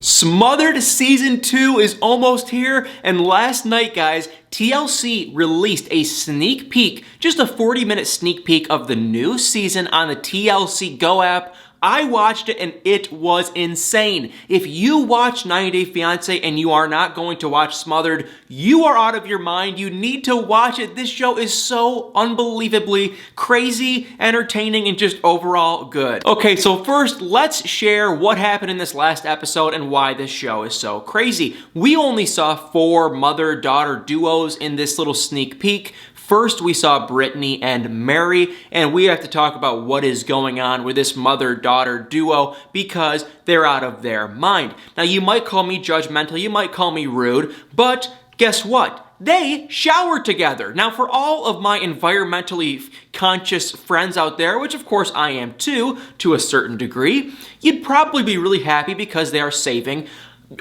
Smothered Season 2 is almost here, and last night, guys, TLC released a sneak peek, just a 40-minute sneak peek of the new season on the TLC Go app. I watched it and it was insane. If you watch 90 Day Fiancé and you are not going to watch Smothered, you are out of your mind. You need to watch it. This show is so unbelievably crazy, entertaining, and just overall good. Okay, so first, let's share what happened in this last episode and why this show is so crazy. We only saw 4 mother-daughter duos in this little sneak peek. First, we saw Brittany and Mary, and we have to talk about what is going on with this mother-daughter duo because they're out of their mind. Now, you might call me judgmental, you might call me rude, but guess what? They shower together. Now, for all of my environmentally conscious friends out there, which of course I am too, to a certain degree, you'd probably be really happy because they are saving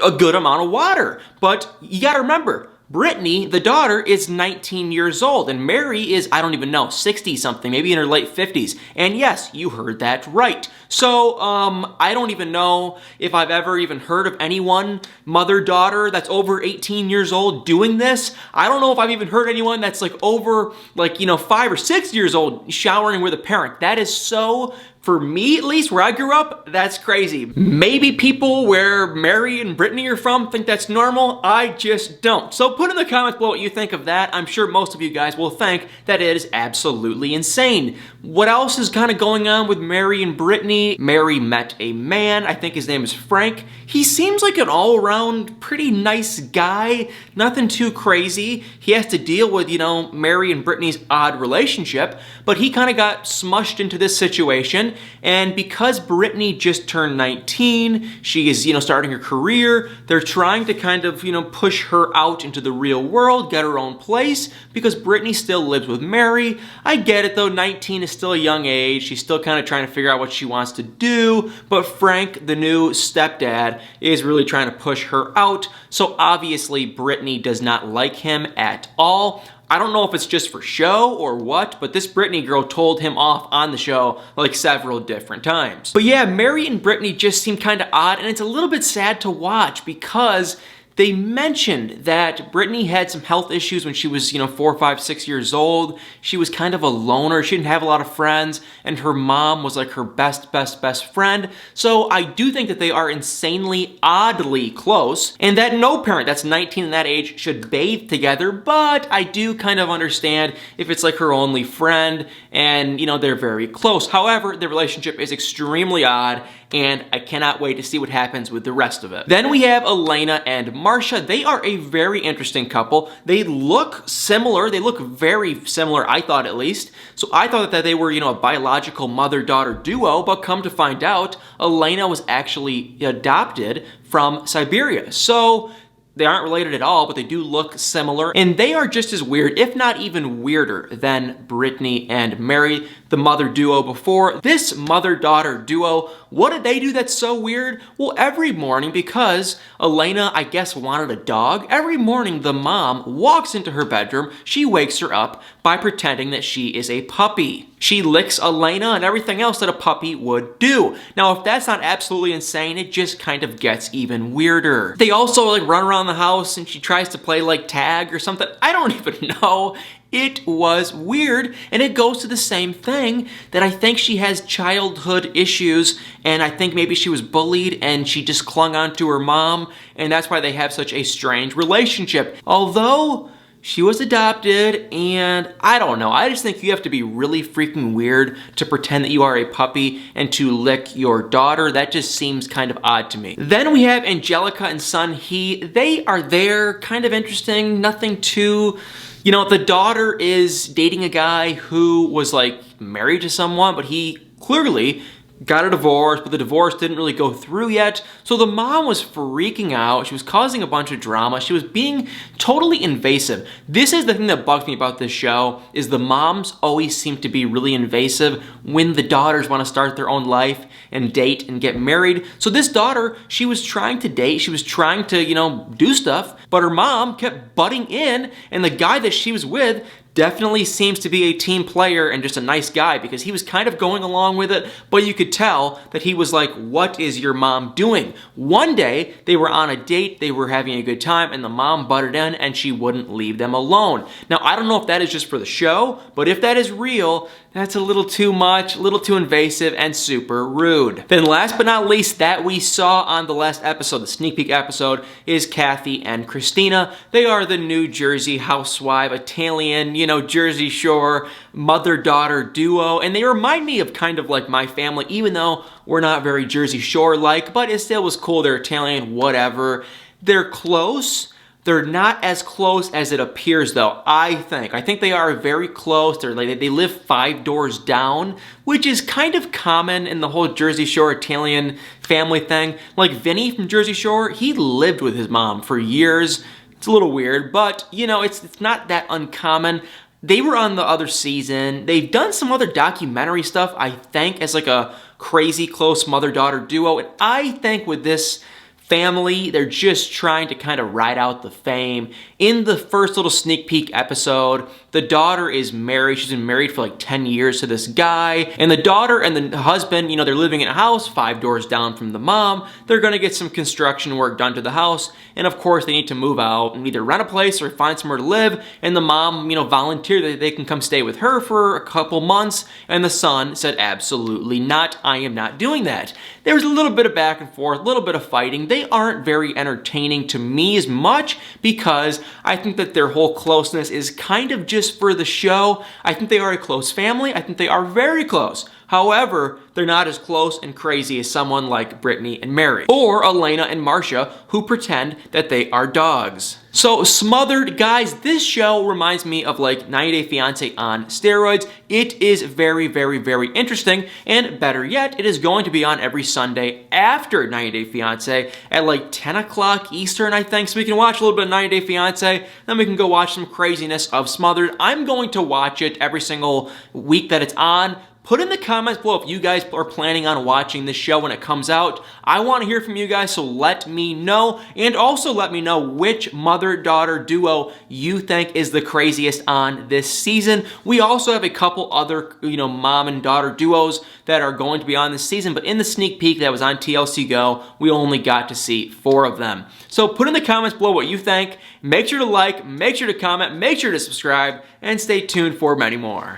a good amount of water. But you gotta remember, Brittany, the daughter, is 19 years old, and Mary is, I don't even know, 60-something, maybe in her late 50s. And yes, you heard that right. So, I don't even know if I've ever even heard of anyone, mother-daughter, that's over 18 years old doing this. I don't know if I've even heard anyone that's like over, 5 or 6 years old showering with a parent. That is so, for me at least, where I grew up, that's crazy. Maybe people where Mary and Brittany are from think that's normal. I just don't. So put in the comments below what you think of that. I'm sure most of you guys will think that it is absolutely insane. What else is kind of going on with Mary and Brittany? Mary met a man. I think his name is Frank. He seems like an all-around pretty nice guy. Nothing too crazy. He has to deal with, Mary and Brittany's odd relationship, but he kind of got smushed into this situation. And because Brittany just turned 19, she is, starting her career, they're trying to kind of, push her out into the real world, get her own place, because Brittany still lives with Mary. I get it though, 19 is still a young age. She's still kind of trying to figure out what she wants to do, but Frank, the new stepdad, is really trying to push her out. So obviously Brittany does not like him at all. I don't know if it's just for show or what, but this Brittany girl told him off on the show like several different times. But yeah, Mary and Brittany just seem kind of odd, and it's a little bit sad to watch because they mentioned that Brittany had some health issues when she was, 4, 5, 6 years old. She was kind of a loner. She didn't have a lot of friends, and her mom was like her best friend. So I do think that they are insanely, oddly close, and that no parent that's 19 and that age should bathe together, but I do kind of understand if it's like her only friend and, they're very close. However, the relationship is extremely odd, and I cannot wait to see what happens with the rest of it. Then we have Elena and Marcia. They are a very interesting couple. They look similar. They look very similar, I thought at least. So I thought that they were, a biological mother-daughter duo, but come to find out, Elena was actually adopted from Siberia. So they aren't related at all, but they do look similar. And they are just as weird, if not even weirder, than Brittany and Mary, the mother duo before. This mother-daughter duo, what did they do that's so weird? Well, every morning, because Elena, I guess, wanted a dog, every morning the mom walks into her bedroom, she wakes her up by pretending that she is a puppy. She licks Elena and everything else that a puppy would do. Now, if that's not absolutely insane, it just kind of gets even weirder. They also run around the house and she tries to play tag or something. I don't even know. It was weird, and it goes to the same thing that I think she has childhood issues, and I think maybe she was bullied and she just clung on to her mom, and that's why they have such a strange relationship. Although she was adopted, and I don't know, I just think you have to be really freaking weird to pretend that you are a puppy and to lick your daughter. That just seems kind of odd to me. Then we have Angelica and Sun Hee. They are there, kind of interesting, nothing too... the daughter is dating a guy who was married to someone, but he clearly got a divorce, but the divorce didn't really go through yet. So the mom was freaking out. She was causing a bunch of drama. She was being totally invasive. This is the thing that bugs me about this show, is the moms always seem to be really invasive when the daughters want to start their own life and date and get married. So this daughter, she was trying to date, she was trying to, do stuff, but her mom kept butting in, and the guy that she was with definitely seems to be a team player and just a nice guy, because he was kind of going along with it, but you could tell that he was like, what is your mom doing? One day, they were on a date, they were having a good time, and the mom butted in and she wouldn't leave them alone. Now, I don't know if that is just for the show, but if that is real, that's a little too much, a little too invasive, and super rude. Then last but not least, that we saw on the last episode, the sneak peek episode, is Kathy and Christina. They are the New Jersey housewife, Italian, Jersey Shore, mother-daughter duo, and they remind me of kind of like my family, even though we're not very Jersey Shore-like, but it still was cool. They're Italian, whatever. They're close. They're not as close as it appears, though, I think. I think they are very close. They live 5 doors down, which is kind of common in the whole Jersey Shore Italian family thing. Like Vinny from Jersey Shore, he lived with his mom for years. It's a little weird, but, it's not that uncommon. They were on the other season. They've done some other documentary stuff, I think, as like a crazy close mother-daughter duo. And I think with this family, they're just trying to kind of ride out the fame. In the first little sneak peek episode, the daughter is married. She's been married for like 10 years to this guy. And the daughter and the husband, they're living in a house 5 doors down from the mom. They're gonna get some construction work done to the house. And of course, they need to move out and either rent a place or find somewhere to live. And the mom, volunteered that they can come stay with her for a couple months. And the son said, absolutely not. I am not doing that. There was a little bit of back and forth, a little bit of fighting. They aren't very entertaining to me as much because I think that their whole closeness is kind of just for the show. I think they are a close family. I think they are very close. However, they're not as close and crazy as someone like Brittany and Mary, or Elena and Marcia, who pretend that they are dogs. So Smothered, guys, this show reminds me of like 90 Day Fiancé on steroids. It is very, very, very interesting, and better yet, it is going to be on every Sunday after 90 Day Fiancé at like 10 o'clock Eastern, I think, so we can watch a little bit of 90 Day Fiancé, then we can go watch some craziness of Smothered. I'm going to watch it every single week that it's on. Put in the comments below if you guys are planning on watching this show when it comes out. I want to hear from you guys, so let me know. And also let me know which mother-daughter duo you think is the craziest on this season. We also have a couple other, mom and daughter duos that are going to be on this season, but in the sneak peek that was on TLC Go, we only got to see 4 of them. So put in the comments below what you think. Make sure to like, make sure to comment, make sure to subscribe, and stay tuned for many more.